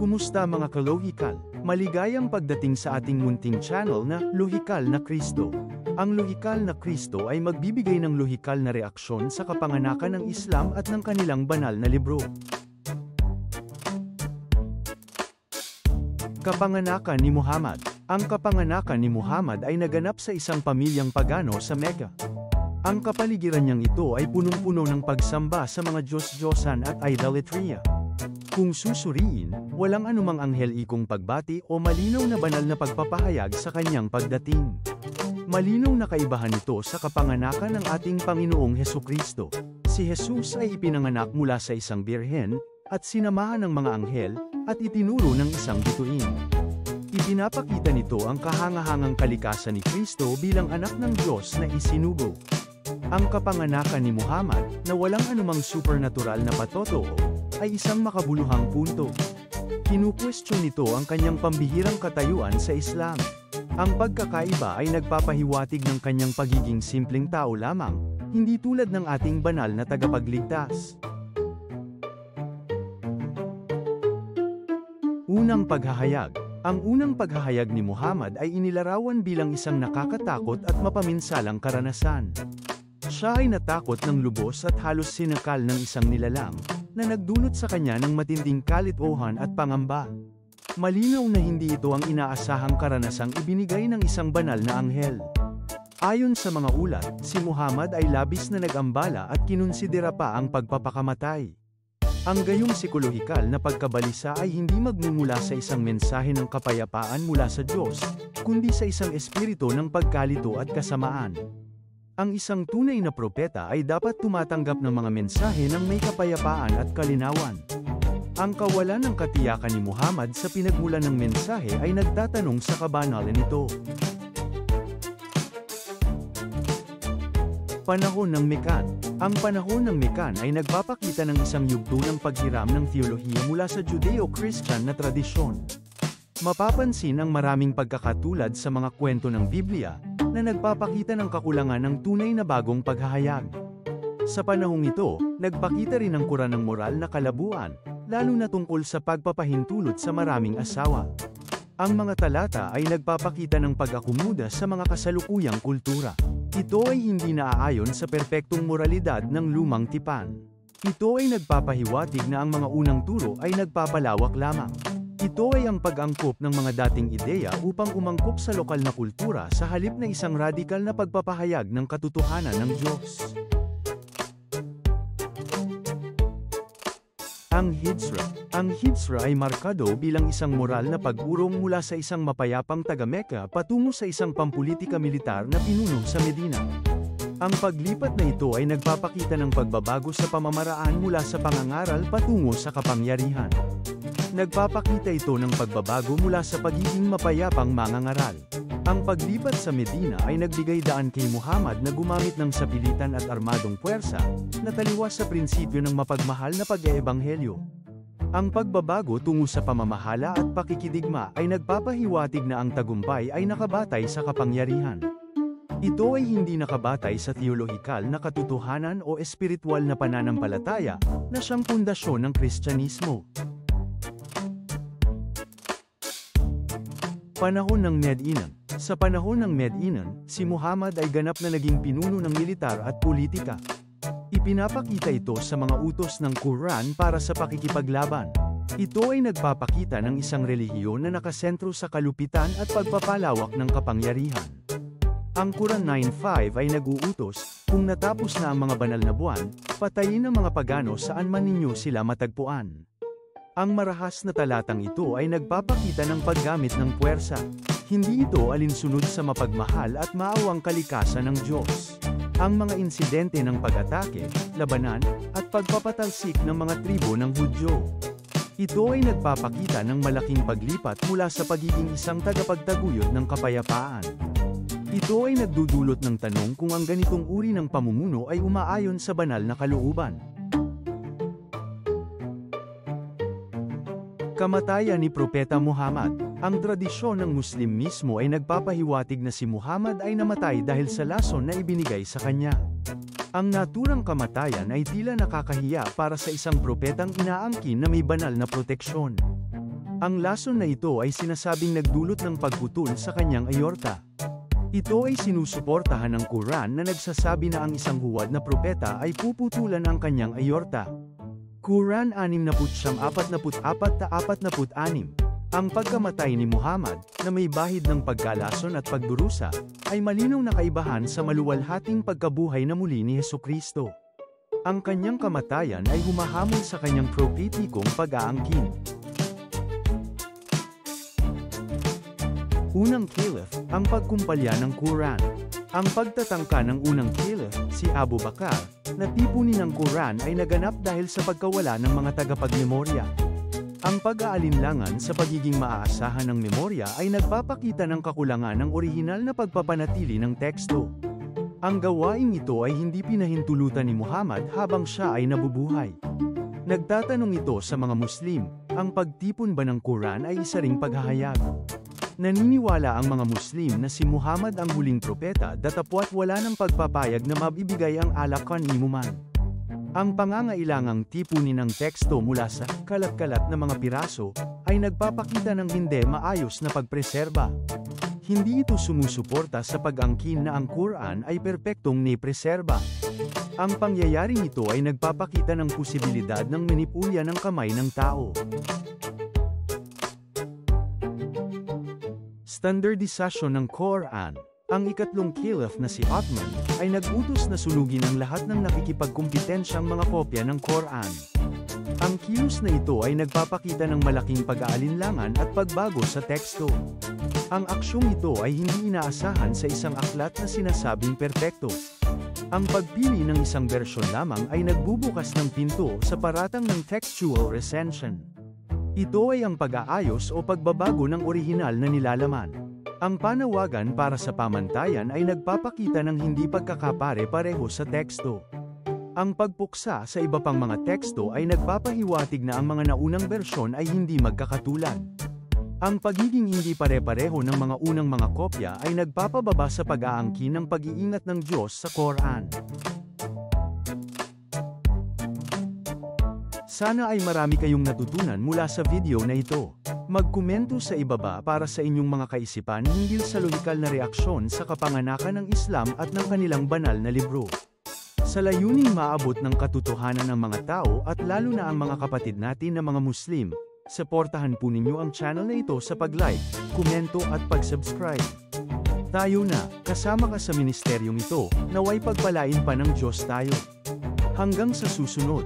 Kumusta mga kalohikal? Maligayang pagdating sa ating munting channel na Lohikal na Kristo. Ang Lohikal na Kristo ay magbibigay ng lohikal na reaksyon sa kapanganakan ng Islam at ng kanilang banal na libro. Kapanganakan ni Muhammad. Ang kapanganakan ni Muhammad ay naganap sa isang pamilyang pagano sa Mecca. Ang kapaligiran niyang ito ay punong-puno ng pagsamba sa mga Diyos-Diyosan at idolatria. Kung susuriin, walang anumang anghel ikong pagbati o malinaw na banal na pagpapahayag sa kanyang pagdating. Malinaw na kaibahan ito sa kapanganakan ng ating Panginoong Hesukristo. Si Jesus ay ipinanganak mula sa isang birhen, at sinamahan ng mga anghel, at itinuro ng isang bituin. Ipinapakita nito ang kahangahangang kalikasan ni Kristo bilang anak ng Diyos na isinugo. Ang kapanganakan ni Muhammad, na walang anumang supernatural na patotoo, ay isang makabuluhang punto. Kinukwestiyon nito ang kanyang pambihirang katayuan sa Islam. Ang pagkakaiba ay nagpapahiwatig ng kanyang pagiging simpleng tao lamang, hindi tulad ng ating banal na tagapagligtas. Unang paghahayag. Ang unang paghahayag ni Muhammad ay inilarawan bilang isang nakakatakot at mapaminsalang karanasan. Siya ay natakot ng lubos at halos sinakal ng isang nilalang, na nagdulot sa kanya ng matinding kalituhan at pangamba. Malinaw na hindi ito ang inaasahang karanasang ibinigay ng isang banal na anghel. Ayon sa mga ulat, si Muhammad ay labis na nag-ambala at kinonsidera pa ang pagpapakamatay. Ang gayong psikolohikal na pagkabalisa ay hindi magmumula sa isang mensahe ng kapayapaan mula sa Diyos, kundi sa isang espiritu ng pagkalito at kasamaan. Ang isang tunay na propeta ay dapat tumatanggap ng mga mensahe ng may kapayapaan at kalinawan. Ang kawalan ng katiyakan ni Muhammad sa pinagmulan ng mensahe ay nagtatanong sa kabanalan nito. Panahon ng Mekan. Ang panahon ng Mekan ay nagpapakita ng isang yugto ng paghiram ng teolohiya mula sa Judeo-Christian na tradisyon. Mapapansin ang maraming pagkakatulad sa mga kwento ng Biblia, na nagpapakita ng kakulangan ng tunay na bagong paghahayag. Sa panahong ito, nagpakita rin ang Quran ng moral na kalabuan, lalo na tungkol sa pagpapahintulot sa maraming asawa. Ang mga talata ay nagpapakita ng pag-akumuda sa mga kasalukuyang kultura. Ito ay hindi naaayon sa perpektong moralidad ng lumang tipan. Ito ay nagpapahiwatig na ang mga unang turo ay nagpapalawak lamang. Ito ay ang pag-angkop ng mga dating ideya upang umangkop sa lokal na kultura sa halip na isang radikal na pagpapahayag ng katotohanan ng Diyos. Ang Hijra. Ang Hijra ay markado bilang isang moral na pag-urong mula sa isang mapayapang taga-Mecca patungo sa isang pampulitika militar na pinuno sa Medina. Ang paglipat na ito ay nagpapakita ng pagbabago sa pamamaraan mula sa pangangaral patungo sa kapangyarihan. Nagpapakita ito ng pagbabago mula sa pagiging mapayapang mangangaral. Ang paglipat sa Medina ay nagbigay daan kay Muhammad na gumamit ng sapilitan at armadong puwersa, na taliwas sa prinsipyo ng mapagmahal na pag-eebanghelyo. Ang pagbabago tungo sa pamamahala at pakikidigma ay nagpapahiwatig na ang tagumpay ay nakabatay sa kapangyarihan. Ito ay hindi nakabatay sa teolohikal na katotohanan o espiritual na pananampalataya, na siyang pundasyon ng Kristyanismo. Panahon ng Med-Inan. Sa panahon ng Med-Inan, si Muhammad ay ganap na naging pinuno ng militar at politika. Ipinapakita ito sa mga utos ng Quran para sa pakikipaglaban. Ito ay nagpapakita ng isang relihiyon na nakasentro sa kalupitan at pagpapalawak ng kapangyarihan. Ang Quran 9:5 ay nag-uutos, kung natapos na ang mga banal na buwan, patayin ang mga pagano saan man ninyo sila matagpuan. Ang marahas na talatang ito ay nagpapakita ng paggamit ng puwersa. Hindi ito alinsunod sa mapagmahal at maawang kalikasan ng Diyos. Ang mga insidente ng pag-atake, labanan, at pagpapatalsik ng mga tribo ng Hudyo. Ito ay nagpapakita ng malaking paglipat mula sa pagiging isang tagapagtaguyod ng kapayapaan. Ito ay nagdudulot ng tanong kung ang ganitong uri ng pamumuno ay umaayon sa banal na kalooban. Kamatayan ni Propeta Muhammad. Ang tradisyon ng Muslim mismo ay nagpapahiwatig na si Muhammad ay namatay dahil sa lason na ibinigay sa kanya. Ang naturang kamatayan ay tila nakakahiya para sa isang propetang inaangkin na may banal na proteksyon. Ang lason na ito ay sinasabing nagdulot ng pagputol sa kanyang aorta. Ito ay sinusuportahan ng Quran na nagsasabi na ang isang huwad na propeta ay puputulan ang kanyang aorta. Quran 6:44-46. Ang pagkamatay ni Muhammad, na may bahid ng pagkalason at pagdurusa, ay malinaw na kaibahan sa maluwalhating pagkabuhay na muli ni Hesukristo. Ang kanyang kamatayan ay humahamon sa kanyang prophetikong pag-aangkin. Unang Caliph, ang pagkumpalya ng Quran. Ang pagtatangka ng unang Caliph, si Abu Bakar, na tipunin ng Quran ay naganap dahil sa pagkawala ng mga tagapagmemorya. Ang pag-aalinlangan sa pagiging maaasahan ng memorya ay nagpapakita ng kakulangan ng orihinal na pagpapanatili ng teksto. Ang gawaing ito ay hindi pinahintulutan ni Muhammad habang siya ay nabubuhay. Nagtatanong ito sa mga Muslim, ang pagtipon ba ng Quran ay isa ring paghahayag? Naniniwala ang mga Muslim na si Muhammad ang huling propeta datapwat wala ng pagpapayag na mabibigay ang alak kanimuman. Ang pangangailangang tipunin ng teksto mula sa kalat-kalat na mga piraso ay nagpapakita ng hindi maayos na pagpreserba. Hindi ito sumusuporta sa pag-angkin na ang Quran ay perpektong nipreserba. Ang pangyayaring ito ay nagpapakita ng posibilidad ng manipulya ng kamay ng tao. Standardisasyon ng Quran. Ang ikatlong Caliph na si Uthman, ay nag-utos na sunugin ang lahat ng nakikipagkumpetensyang mga kopya ng Quran. Ang kilos na ito ay nagpapakita ng malaking pag-aalinlangan at pagbago sa teksto. Ang aksyong ito ay hindi inaasahan sa isang aklat na sinasabing perpekto. Ang pagpili ng isang bersyon lamang ay nagbubukas ng pinto sa paratang ng textual recension. Ito ay ang pag-aayos o pagbabago ng orihinal na nilalaman. Ang panawagan para sa pamantayan ay nagpapakita ng hindi pagkakapare-pareho sa teksto. Ang pagpuksa sa iba pang mga teksto ay nagpapahiwatig na ang mga naunang bersyon ay hindi magkakatulad. Ang pagiging hindi pare-pareho ng mga unang mga kopya ay nagpapababa sa pag-aangkin ng pag-iingat ng Diyos sa Quran. Sana ay marami kayong natutunan mula sa video na ito. Magkomento sa ibaba para sa inyong mga kaisipan hinggil sa lohikal na reaksyon sa kapanganakan ng Islam at ng kanilang banal na libro. Sa layuning maabot ng katotohanan ng mga tao at lalo na ang mga kapatid natin na mga Muslim, suportahan po ninyo ang channel na ito sa pag-like, komento at pag-subscribe. Tayo na, kasama ka sa ministeryong ito, naway pagpalain pa ng Diyos tayo. Hanggang sa susunod.